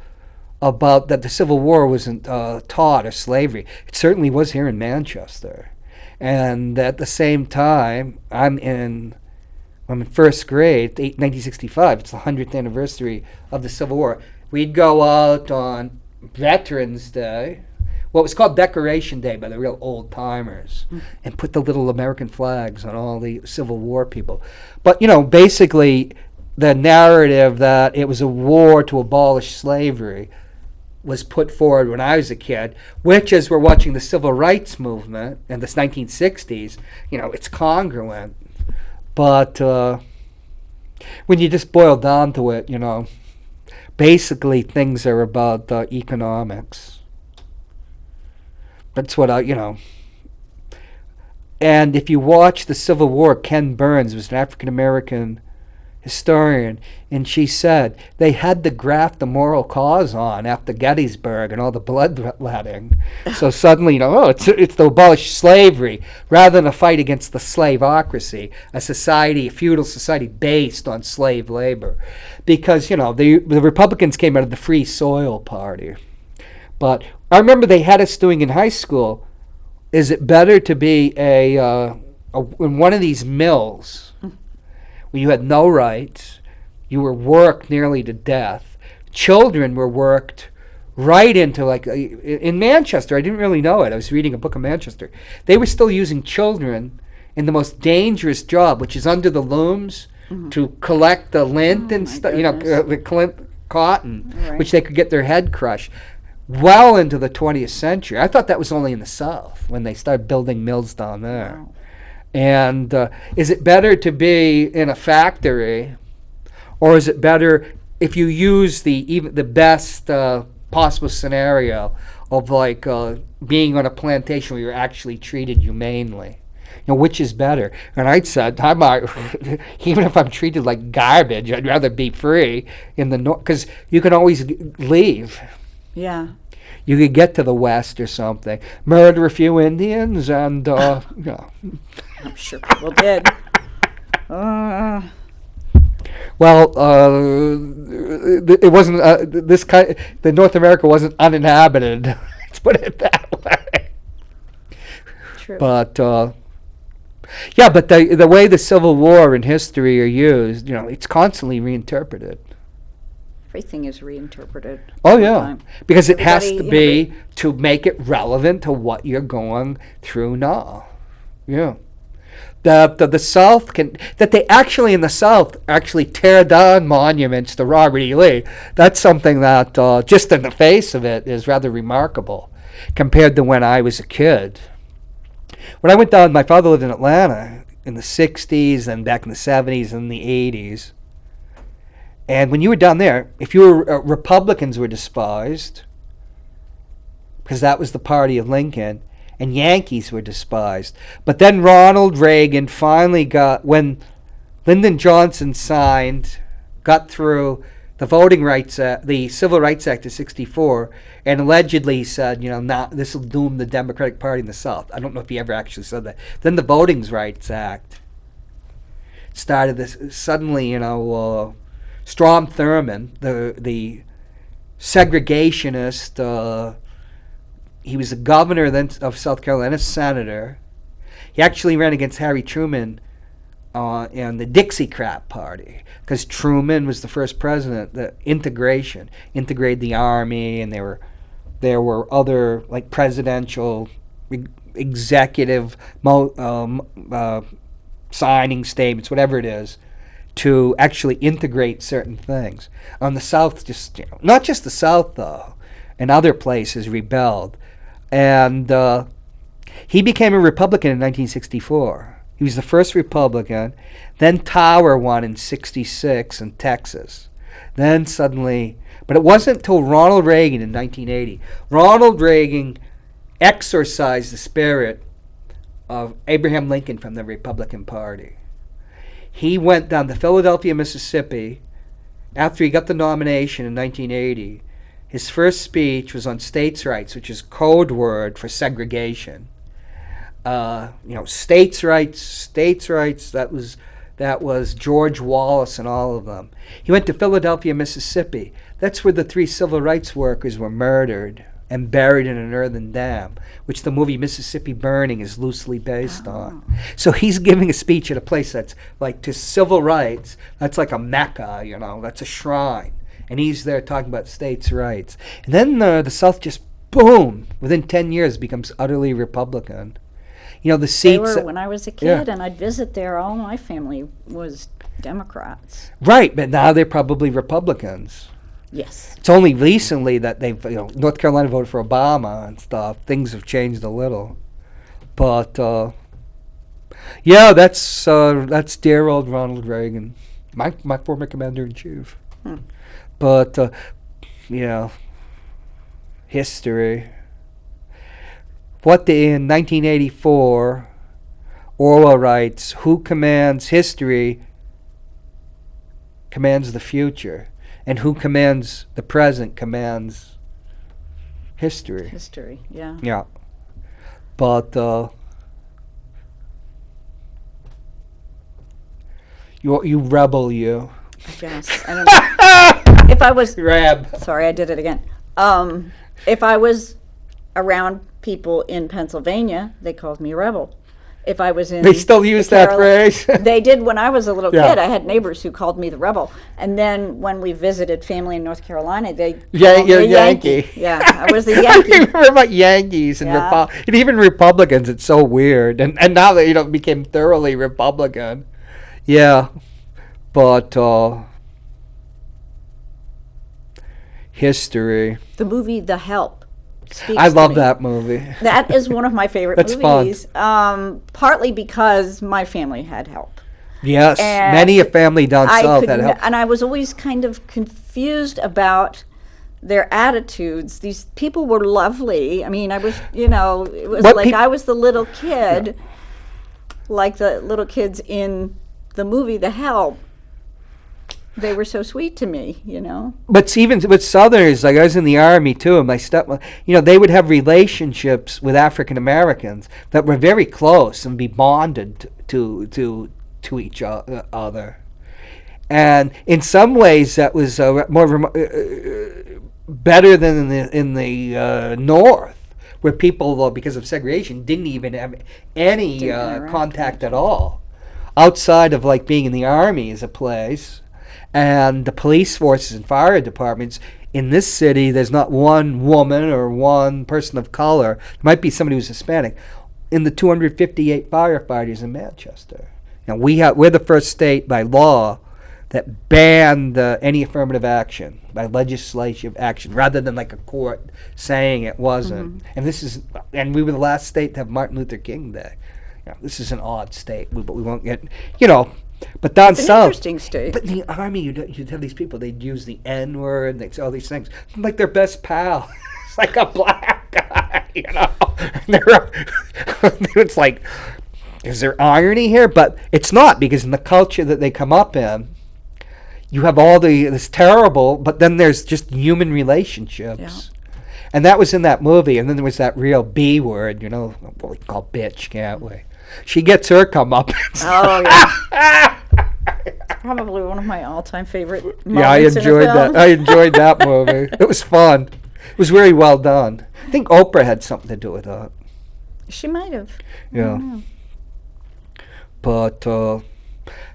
about that the Civil War wasn't taught, or slavery, it certainly was here in Manchester. And at the same time, I'm in first grade, 1965. It's the 100th anniversary of the Civil War. We'd go out on Veterans Day, what was called Decoration Day by the real old timers, and put the little American flags on all the Civil War people. But, basically the narrative that it was a war to abolish slavery was put forward when I was a kid, which, as we're watching the Civil Rights Movement in the 1960s, it's congruent. But when you just boil down to it, basically things are about economics. That's what and if you watch the Civil War, Ken Burns was an African-American historian, and she said they had to graft the moral cause on after Gettysburg and all the bloodletting. So suddenly, it's to abolish slavery rather than a fight against the slaveocracy, a feudal society based on slave labor. Because, the Republicans came out of the Free Soil Party. But I remember they had us doing in high school, is it better to be in one of these mills where you had no rights, you were worked nearly to death, children were worked right into, in Manchester, I didn't really know it, I was reading a book of Manchester, they were still using children in the most dangerous job, which is under the looms, to collect the lint and stuff, the cotton, right, which they could get their head crushed, well into the 20th century. I thought that was only in the South, when they started building mills down there. Wow. And is it better to be in a factory, or is it better if you use the best possible scenario of being on a plantation where you're actually treated humanely? Which is better? And I said, even if I'm treated like garbage, I'd rather be free in the North, because you can always leave. Yeah. You could get to the West or something, murder a few Indians, and I'm sure people did. Well, it wasn't this kind. The North America wasn't uninhabited. Let's put it that way. True. But but the way the Civil War and history are used, it's constantly reinterpreted. Everything is reinterpreted. Oh yeah, because it has to be to make it relevant to what you're going through now. Yeah. The South they actually in the South actually tear down monuments to Robert E. Lee. That's something that just in the face of it is rather remarkable compared to when I was a kid. When I went down, my father lived in Atlanta in the 60s and back in the 70s and the 80s. And when you were down there, if you were Republicans were despised because that was the party of Lincoln. and Yankees were despised. But then Ronald Reagan finally when Lyndon Johnson got through the Voting Rights Act, the Civil Rights Act of '64, and allegedly said, this will doom the Democratic Party in the South. I don't know if he ever actually said that. Then the Voting Rights Act started this. Suddenly, Strom Thurmond, the segregationist, he was the governor then of South Carolina, senator. He actually ran against Harry Truman in the Dixiecrat Party, because Truman was the first president that integrated the army, and there were other like presidential executive signing statements, whatever it is, to actually integrate certain things. The South not just the South though, and other places rebelled, and he became a Republican in 1964. He was the first Republican. Then Tower won in '66 in Texas. Then suddenly, but it wasn't until Ronald Reagan in 1980. Ronald Reagan exorcised the spirit of Abraham Lincoln from the Republican Party. He went down to Philadelphia, Mississippi, after he got the nomination in 1980. His first speech was on states' rights, which is code word for segregation. States' rights. That was George Wallace and all of them. He went to Philadelphia, Mississippi. That's where the 3 civil rights workers were murdered and buried in an earthen dam, which the movie Mississippi Burning is loosely based on. So he's giving a speech at a place that's like to civil rights. That's like a Mecca, that's a shrine. And he's there talking about states' rights. And then the South just, boom, within 10 years becomes utterly Republican. The seats. They were, when I was a kid, and I'd visit there, all my family was Democrats. Right, but now they're probably Republicans. Yes. It's only recently that they've, North Carolina voted for Obama and stuff. Things have changed a little. But, that's dear old Ronald Reagan, my former commander-in-chief. But, history. In 1984, Orwell writes, who commands history commands the future, and who commands the present commands history. History, yeah. Yeah. But, you rebel, you. I guess. I don't know. If I was... Reb. Sorry, I did it again. If I was around people in Pennsylvania, they called me a rebel. If I was in... They still use that phrase? They did when I was a little kid. I had neighbors who called me the rebel. And then when we visited family in North Carolina, they called me a Yankee. Yeah, I was the Yankee. I remember about Yankees and, and even Republicans. It's so weird. And now that, became thoroughly Republican. Yeah. But, history. The movie The Help. I love that movie. That is one of my favorite movies. Partly because my family had help. Yes, and many a family down south had help. And I was always kind of confused about their attitudes. These people were lovely. I mean, I was, it was I was the little kid, like the little kids in the movie The Help. They were so sweet to me, But even with Southerners, like I was in the Army too, and my stepmother, they would have relationships with African Americans that were very close and be bonded to each other. And in some ways, that was better than in the North, where people, because of segregation, didn't even have any contact at all, outside of like being in the Army as a place. And the police forces and fire departments in this city, there's not one woman or one person of color. There might be somebody who's Hispanic. In the 258 firefighters in Manchester, we're the first state by law that banned any affirmative action by legislative action, rather than like a court saying it wasn't. And we were the last state to have Martin Luther King Day. This is an odd state, but we won't get But down it's an south, interesting state. But in the Army, you'd have these people. They'd use the N-word. They'd say all these things. I'm like their best pal. It's like a black You know, it's like, is there irony here? But it's not, because in the culture that they come up in, you have all this terrible, but then there's just human relationships. Yeah. And that was in that movie. And then there was that real B word, you know, what we call bitch, can't we? She gets her comeuppance. Oh, yeah. Probably one of my all-time favorite moments. Yeah, I enjoyed in a film. that. I enjoyed that movie. It was fun. It was very well done. I think Oprah had something to do with that. She might have. Yeah. But,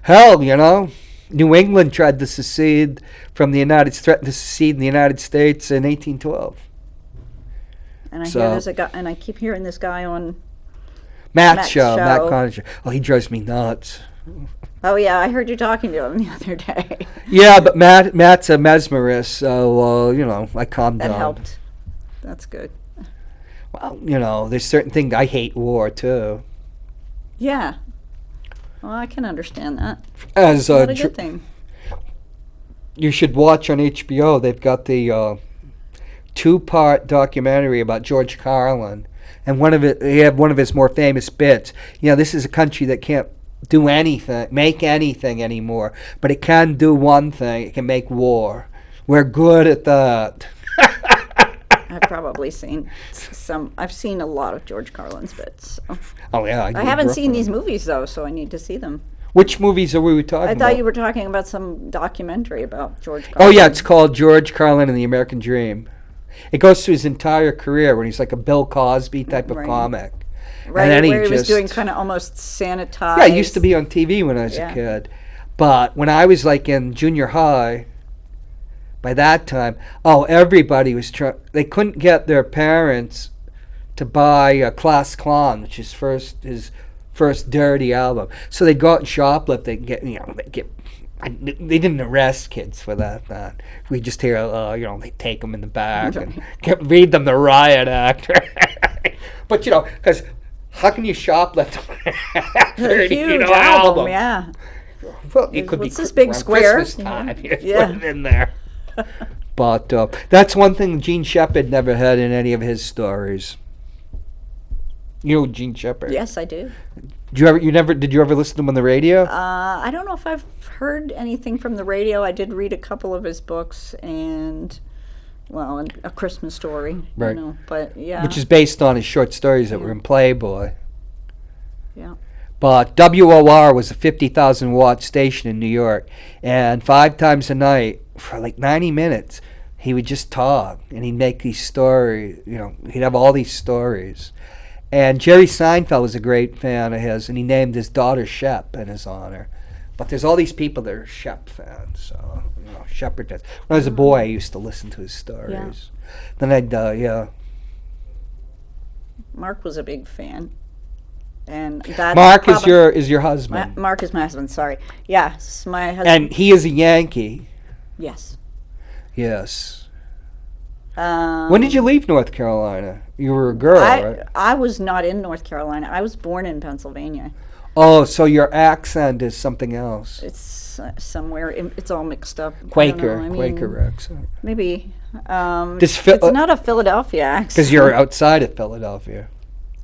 hell, you know, New England tried to secede from the threatened to secede in the United States in 1812. And I hear there's a guy, and I keep hearing this guy on Matt Conner. Oh, he drives me nuts. Oh yeah, I heard you talking to him the other day. Yeah, but Matt's a mesmerist, so you know, I calmed down. That helped. That's good. Well, you know, there's certain things. I hate war too. Yeah. Well, I can understand that. As not a good thing. You should watch on HBO. They've got the 2-part documentary about George Carlin, and he had one of his more famous bits. You know, this is a country that can't do anything, make anything anymore, but it can do one thing: it can make war. We're good at that. I've probably seen some. I've seen a lot of George Carlin's bits. So. Oh yeah, I haven't seen these movies though, so I need to see them. Which movies are we talking about? I thought you were talking about some documentary about George Carlin. Oh yeah, it's called George Carlin and the American Dream. It goes through his entire career when he's like a Bill Cosby type of comic. Right, and then where he was doing kind of almost sanitized. Yeah, he used to be on TV when I was a kid. But when I was like in junior high, by that time, everybody was they couldn't get their parents to buy Class Clown, which is his first dirty album. So they'd go out and shoplift. They didn't arrest kids for that. We just hear, they take them in the back and read them the riot act. But because how can you shoplift a huge album? Yeah. Well, it could What's this big square? Christmas time. Put it in there. But that's one thing Gene Shepard never had in any of his stories. You know Gene Shepard? Yes, I do. Did you ever listen to him on the radio? I don't know if I've heard anything from the radio. I did read a couple of his books and A Christmas Story. Right. But yeah. Which is based on his short stories that were in Playboy. Yeah. But WOR was a 50,000 watt station in New York, and 5 times a night for like 90 minutes, he would just talk and he'd make these stories. He'd have all these stories. And Jerry Seinfeld was a great fan of his, and he named his daughter Shep in his honor. But there's all these people that are Shep fans, so Shepard does. When I was a boy, I used to listen to his stories. Yeah. Then I'd Mark was a big fan, and that Mark is your husband. Mark is my husband. Sorry. Yes, my husband. And he is a Yankee. Yes. Yes. When did you leave North Carolina? You were a girl, right? I was not in North Carolina. I was born in Pennsylvania. Oh, so your accent is something else. It's somewhere. It's all mixed up. Quaker accent. Maybe. It's not a Philadelphia accent. Because you're outside of Philadelphia.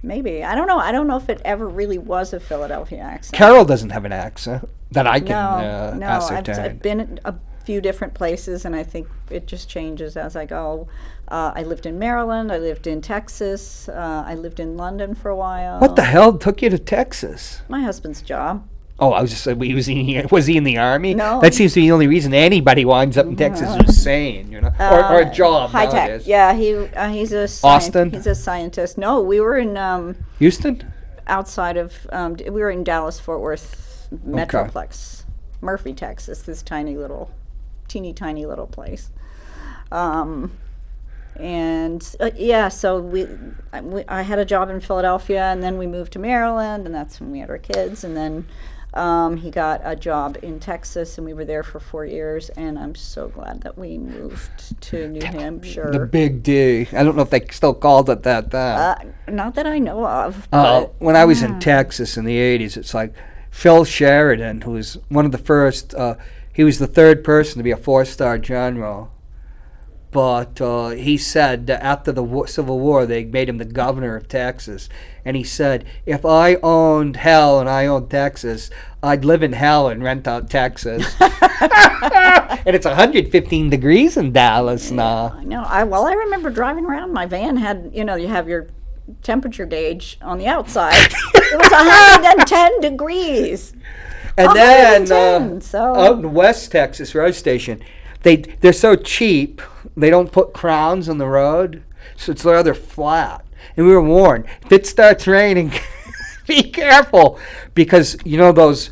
Maybe. I don't know. I don't know if it ever really was a Philadelphia accent. Carol doesn't have an accent that I can ascertain. I've been a few different places, and I think it just changes as I go. I lived in Maryland. I lived in Texas. I lived in London for a while. What the hell took you to Texas? My husband's job. Oh, I was just saying, was he in the Army? No. That seems to be the only reason anybody winds up in Texas is sane, or a job. High nowadays. tech. Yeah, he's a Austin. He's a scientist. No, we were in Houston. Outside of we were in Dallas Fort Worth Metroplex, Murphy, Texas. This teeny tiny little place. So I had a job in Philadelphia, and then we moved to Maryland, and that's when we had our kids, and then he got a job in Texas, and we were there for 4 years, and I'm so glad that we moved to New Hampshire. The Big D. I don't know if they still called it that. Not that I know of. When I was in Texas in the 80s, it's like Phil Sheridan, who was one of the first, he was the third person to be a 4-star general. but he said that after the Civil War, they made him the governor of Texas. And he said, if I owned hell and I owned Texas, I'd live in hell and rent out Texas. And it's 115 degrees in Dallas now. I know. I remember driving around. My van had, you have your temperature gauge on the outside. It was 110 degrees. And then 110, out in West Texas, road station, they're so cheap, they don't put crowns on the road, so it's rather flat. And we were warned, if it starts raining, be careful, because those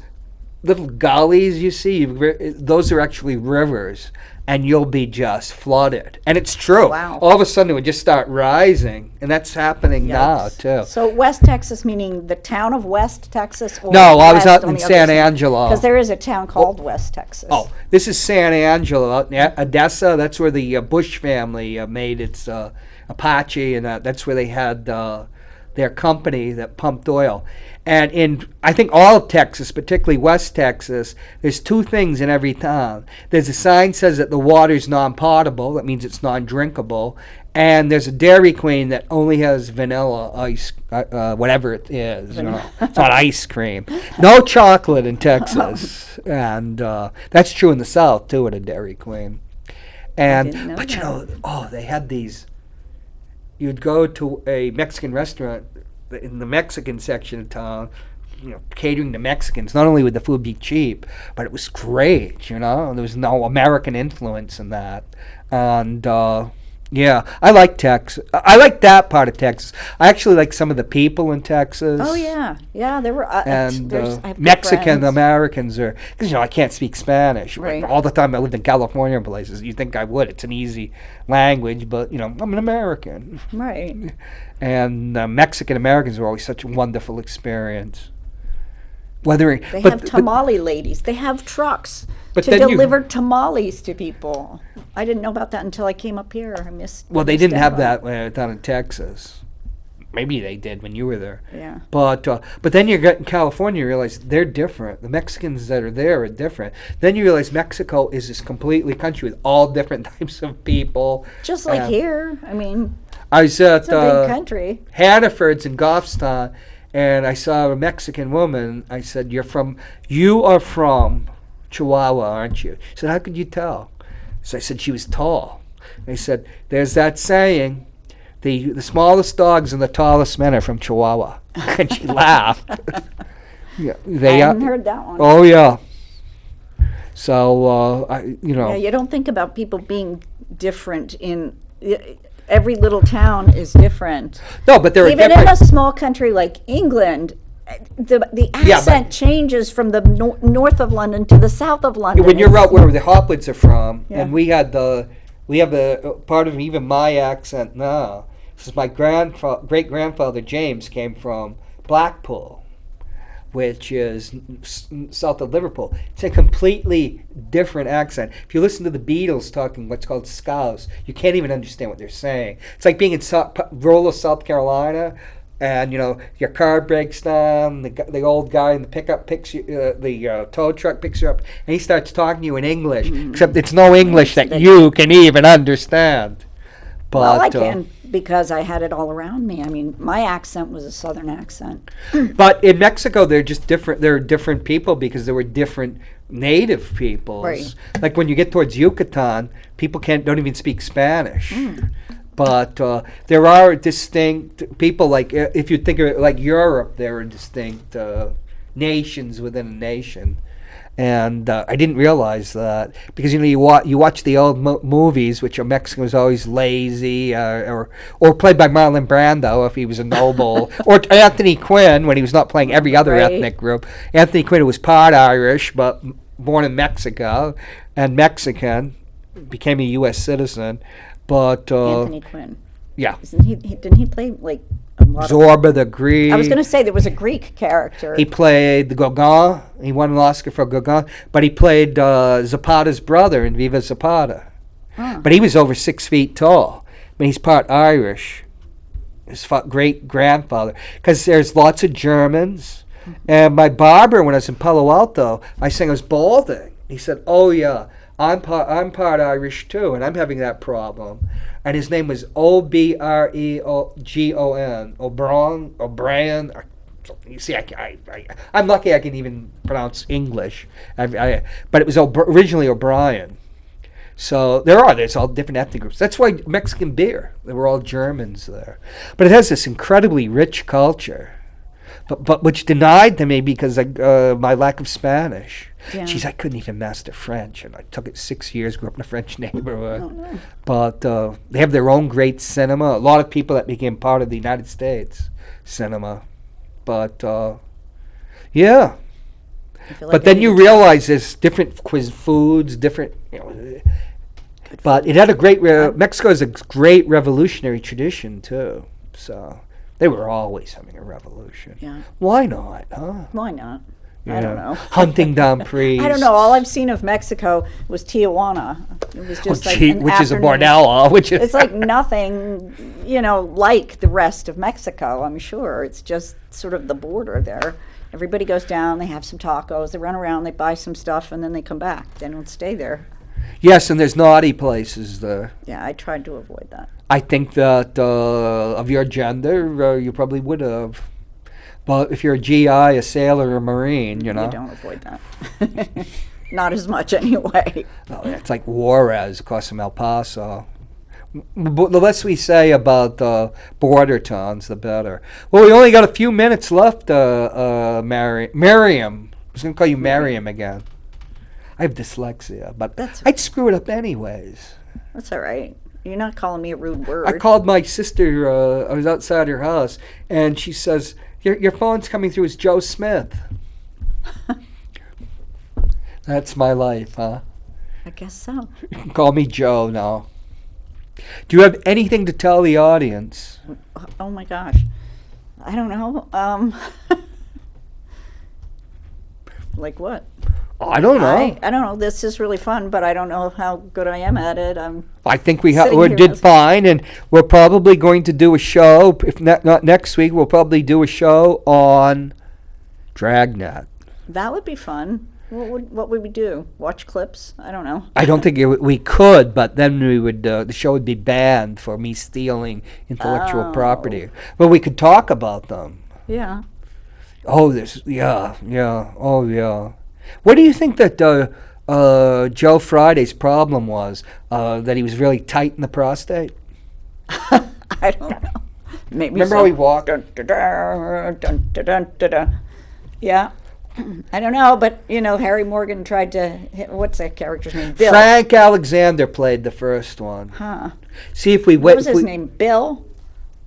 little gullies you see, those are actually rivers, and you'll be just flooded. And it's true. Wow. All of a sudden it would just start rising, and that's happening now too. So West Texas, meaning the town of West Texas? Or No, I was West out on in the other San side? Angelo. Because there is a town called West Texas. Oh, this is San Angelo out in Odessa. That's where the Bush family made its Apache, and that's where they had their company that pumped oil. And in, I think, all of Texas, particularly West Texas, there's two things in every town. There's a sign that says that the water's non-potable. That means it's non-drinkable. And there's a Dairy Queen that only has vanilla ice, whatever it is. It's not ice cream. No chocolate in Texas. And that's true in the South, too, at a Dairy Queen. And they had these. You'd go to a Mexican restaurant in the Mexican section of town, catering to Mexicans. Not only would the food be cheap, but it was great, There was no American influence in that. And, I like Texas. I like that part of Texas. I actually like some of the people in Texas. Oh, yeah. Yeah, there were... and I have good Mexican friends. Americans are... Because, I can't speak Spanish. Right. All the time I lived in California and places. You'd think I would. It's an easy language, but, I'm an American. Right. And Mexican Americans are always such a wonderful experience. They have tamale ladies. They have trucks to deliver tamales to people. I didn't know about that until I came up here. Well, they didn't have that down in Texas. Maybe they did when you were there. Yeah. But then you get in California, you realize they're different. The Mexicans that are there are different. Then you realize Mexico is this completely country with all different types of people. Just like here. I mean, I was at it's a big country. Hannaford's in Goffstown, and I saw a Mexican woman. I said, you are from Chihuahua, aren't you? She said, how could you tell? So I said, she was tall. They said, there's that saying, the smallest dogs and the tallest men are from Chihuahua. And she laughed. I hadn't heard that one. Oh, yeah. So, Yeah, you don't think about people being different in... Every little town is different. No, but there are even different... in a small country like England, the accent changes from the north of London to the south of London. When you're out where the Hoplits are from, and we have the part of even my accent now. This is my great grandfather James came from Blackpool, which is south of Liverpool. It's a completely different accent. If you listen to the Beatles talking what's called Scouse, you can't even understand what they're saying. It's like being in rural South Carolina, and your car breaks down. The old guy in the pickup picks you, the tow truck picks you up, and he starts talking to you in English. Except it's no English that you can even understand. But, well, I can because I had it all around me. I mean, my accent was a Southern accent. But in Mexico, they're just different. They're different people because there were different native peoples. Right. Like when you get towards Yucatan, people don't even speak Spanish. But there are distinct people. Like if you think of it like Europe, there are distinct nations within a nation. And I didn't realize that because you watch the old movies, which are Mexican was always lazy, or played by Marlon Brando if he was a noble, or Anthony Quinn when he was not playing every other ethnic group. Anthony Quinn was part Irish but born in Mexico and Mexican, became a U.S. citizen. But Anthony Quinn. Yeah. Didn't he play like a lot Zorba the Greek? I was going to say there was a Greek character. He played the Gauguin. He won an Oscar for Gauguin. But he played Zapata's brother in Viva Zapata. But he was over 6 feet tall. But he's part Irish. His great-grandfather. Because there's lots of Germans. And my barber, when I was in Palo Alto, I was balding. He said, oh, yeah, I'm part Irish too, and I'm having that problem. And his name was Obregon, O'Brien. You see, I'm lucky I can even pronounce English. But it was originally O'Brien. So there's all different ethnic groups. That's why Mexican beer. They were all Germans there. But it has this incredibly rich culture, but which denied to me because my lack of Spanish. Yeah. Jeez, I couldn't even master French, and I took it 6 years, grew up in a French neighborhood. Oh, no. But they have their own great cinema. A lot of people that became part of the United States cinema. But, yeah. I feel like But I then need you to- realize there's different foods, different, but it had a great, Mexico has a great revolutionary tradition, too. So they were always having a revolution. Yeah. Why not, huh? Why not? I Yeah. don't know. Hunting down priests. I don't know. All I've seen of Mexico was Tijuana. It was just like an which is a afternoon. bordello, which is It's like nothing, like the rest of Mexico, I'm sure. It's just sort of the border there. Everybody goes down, they have some tacos, they run around, they buy some stuff, and then they come back. They don't stay there. yes, and there's naughty places there. Yeah, I tried to avoid that. I think that of your gender, you probably would have. But if you're a GI, a sailor, a Marine, You don't avoid that. Not as much anyway. Oh, it's like Juarez across from El Paso. But the less we say about border towns, the better. Well, we only got a few minutes left, Miriam. I was going to call you Miriam again. I have dyslexia, but That's- I'd screw it up anyways. That's all right. You're not calling me a rude word. I called my sister, I was outside her house, and she says, your phone's coming through as Joe Smith. That's my life, huh? I guess so. You can call me Joe now. Do you have anything to tell the audience? Oh my gosh. I don't know. Like what? I don't know. I don't know. This is really fun, but I don't know how good I am at it. I think we Sitting here did as- fine, and we're probably going to do a show. If not next week, we'll probably do a show on Dragnet. That would be fun. What would we do? Watch clips? I don't know. I don't think we could, but then we would. The show would be banned for me stealing intellectual Oh. property. But we could talk about them. Yeah. Oh, yeah. Oh, yeah. What do you think that Joe Friday's problem was? That he was really tight in the prostate? I don't know. Maybe Remember so. how he walked? Dun, dun, dun, dun, dun, dun, dun, dun. Yeah. I don't know, but Harry Morgan tried to what's that character's name? Bill. Frank Alexander played the first one. Huh. See if we What wait. was his name? Bill?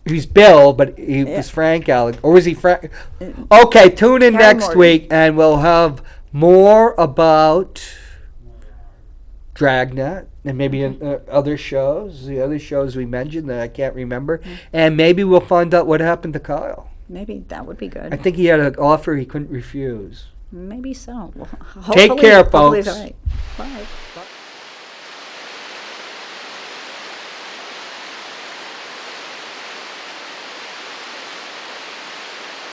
He's Bill, but he was Frank Alex, or was he Frank? Okay, tune in Harry next Morgan. week, and we'll have more about Dragnet and maybe other shows, the other shows we mentioned that I can't remember, and maybe we'll find out what happened to Kyle. Maybe that would be good. I think he had an offer he couldn't refuse. Maybe so. Well, Take care, hopefully it's folks. all right.